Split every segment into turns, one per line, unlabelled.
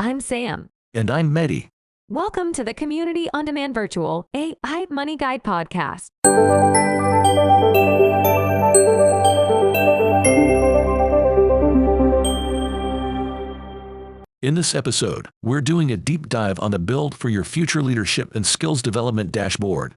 I'm Sam.
And I'm Meddi.
Welcome to the Community On Demand Virtual AI Money Guide Podcast.
In this episode, we're doing a deep dive on the Build for Your Future Leadership and Skills Development dashboard.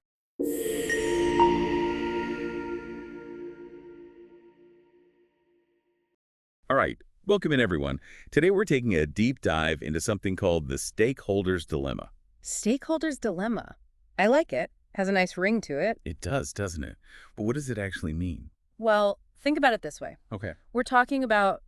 All right, welcome in everyone. Today we're taking a deep dive into something called the Stakeholder's Dilemma.
Stakeholder's Dilemma. I like it. Has a nice ring to it.
It does, doesn't it? But what does it actually mean?
Well, think about it this way.
Okay.
We're talking about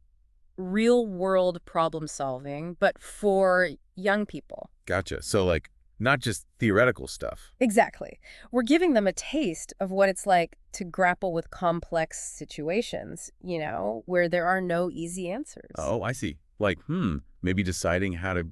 real-world problem solving, but for young people.
Gotcha. So not just theoretical stuff.
Exactly. We're giving them a taste of what it's like to grapple with complex situations, where there are no easy answers.
Oh, I see. Maybe deciding how to,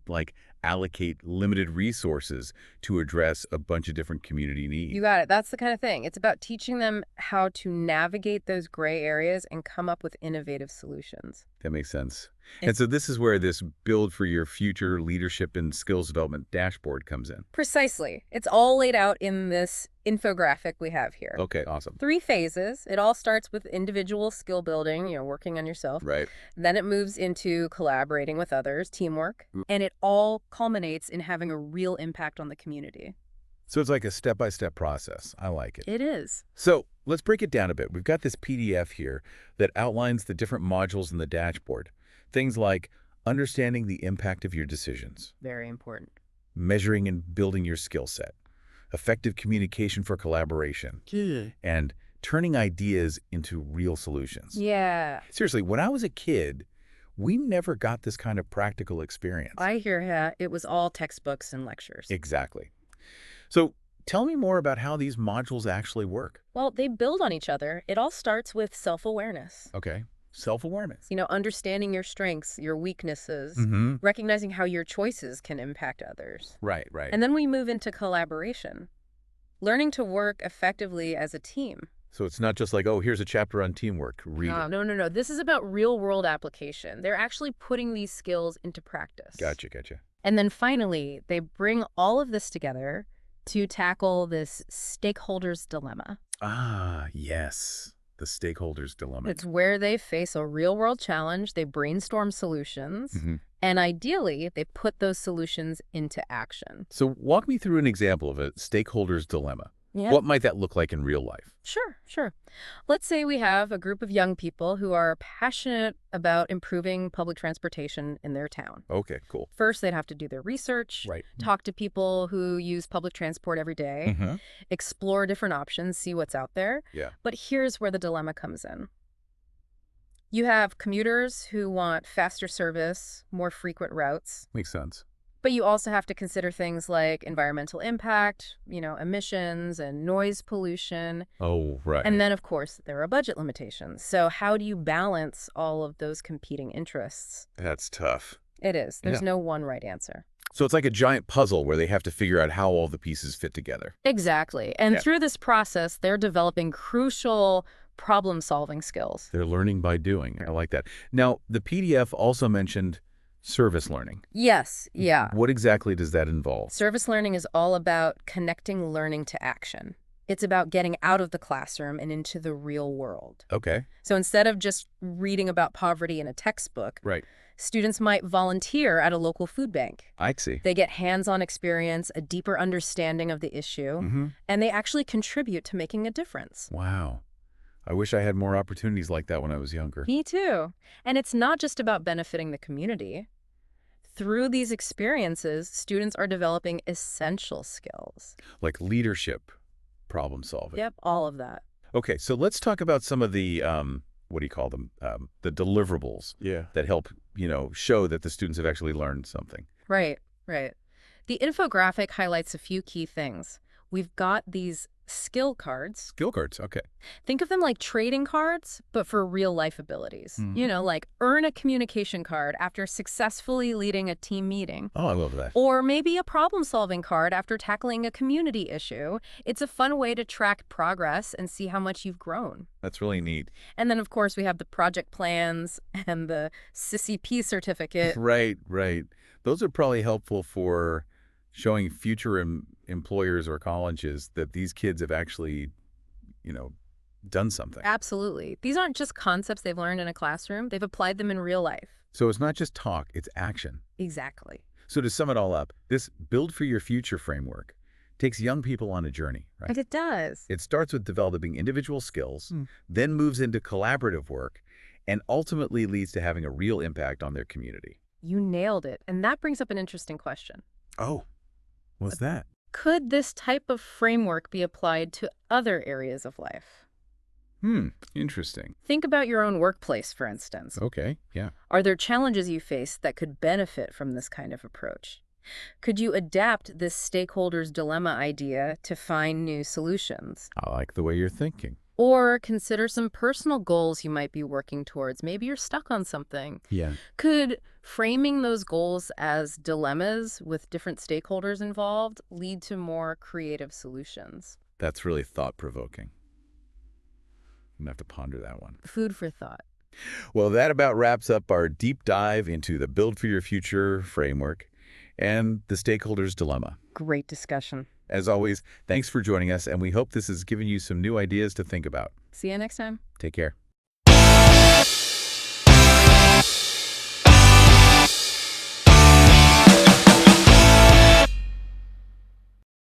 allocate limited resources to address a bunch of different community needs.
You got it. That's the kind of thing. It's about teaching them how to navigate those gray areas and come up with innovative solutions.
That makes sense. And so this is where this Build for Your Future Leadership and Skills Development dashboard comes in.
Precisely. It's all laid out in this infographic we have here.
Okay, awesome.
3 phases. It all starts with individual skill building, working on yourself.
Right.
Then it moves into collaborating with others, teamwork. And it all culminates in having a real impact on the community.
So it's like a step-by-step process. I like it.
It is.
So let's break it down a bit. We've got this PDF here that outlines the different modules in the dashboard. Things like understanding the impact of your decisions,
Very important.
measuring and building your skill set, effective communication for collaboration, and turning ideas into real solutions.
Yeah.
Seriously, when I was a kid, we never got this kind of practical experience.
I hear ya. It was all textbooks and lectures.
Exactly. So tell me more about how these modules actually work.
Well, they build on each other. It all starts with self-awareness.
Okay. Self-awareness.
Understanding your strengths, your weaknesses,
Mm-hmm.
recognizing how your choices can impact others.
Right.
And then we move into collaboration, learning to work effectively as a team.
So it's not just here's a chapter on teamwork. Read it.
No. This is about real-world application. They're actually putting these skills into practice.
Gotcha.
And then finally, they bring all of this together to tackle this stakeholder's dilemma.
Ah, yes. The stakeholder's dilemma.
It's where they face a real-world challenge, they brainstorm solutions, and ideally, they put those solutions into action.
So walk me through an example of a stakeholder's dilemma.
Yeah.
What might that look like in real life?
Sure. Let's say we have a group of young people who are passionate about improving public transportation in their town.
Okay, cool.
First, they'd have to do their research,
Right.
talk to people who use public transport every day,
Mm-hmm.
explore different options, see what's out there.
Yeah.
But here's where the dilemma comes in. You have commuters who want faster service, more frequent routes,
Makes sense.
but you also have to consider things like environmental impact, emissions and noise pollution.
Oh, right.
And then, of course, there are budget limitations. So how do you balance all of those competing interests?
That's tough.
It is. There's
Yeah.
no one right answer.
So it's like a giant puzzle where they have to figure out how all the pieces fit together.
Exactly. And
Yeah.
through this process, they're developing crucial problem-solving skills.
They're learning by doing. I like that. Now, the PDF also mentioned service learning.
Yes, yeah.
What exactly does that involve?
Service learning is all about connecting learning to action. It's about getting out of the classroom and into the real world.
Okay.
So instead of just reading about poverty in a textbook,
Right.
students might volunteer at a local food bank.
I see.
They get hands-on experience, a deeper understanding of the issue,
Mm-hmm.
and they actually contribute to making a difference.
Wow. I wish I had more opportunities like that when I was younger.
Me too. And it's not just about benefiting the community. Through these experiences, students are developing essential skills.
Like leadership, problem solving.
Yep, all of that.
Okay, so let's talk about some of the, what do you call them? The deliverables that help, show that the students have actually learned something.
Right. The infographic highlights a few key things. We've got these skill cards.
Skill cards, okay.
Think of them like trading cards, but for real-life abilities. Like earn a communication card after successfully leading a team meeting.
Oh, I love that.
Or maybe a problem-solving card after tackling a community issue. It's a fun way to track progress and see how much you've grown.
That's really neat.
And then, of course, we have the project plans and the CCP certificate.
Right. Those are probably helpful for showing future employers or colleges that these kids have actually, you know, done something.
Absolutely. These aren't just concepts they've learned in a classroom. They've applied them in real life.
So it's not just talk, it's action.
Exactly.
So to sum it all up, this Build for Your Future framework takes young people on a journey, right?
And it does.
It starts with developing individual skills, then moves into collaborative work, and ultimately leads to having a real impact on their community.
You nailed it. And that brings up an interesting question.
Oh, what's that?
Could this type of framework be applied to other areas of life?
Interesting.
Think about your own workplace, for instance.
Okay, yeah.
Are there challenges you face that could benefit from this kind of approach? Could you adapt this stakeholder's dilemma idea to find new solutions?
I like the way you're thinking.
Or consider some personal goals you might be working towards. Maybe you're stuck on something.
Yeah.
Could framing those goals as dilemmas with different stakeholders involved lead to more creative solutions?
That's really thought-provoking. I'm going to have to ponder that one.
Food for thought.
Well, that about wraps up our deep dive into the Build for Your Future framework and the stakeholder's dilemma.
Great discussion.
As always, thanks for joining us, and we hope this has given you some new ideas to think about.
See you next time.
Take care.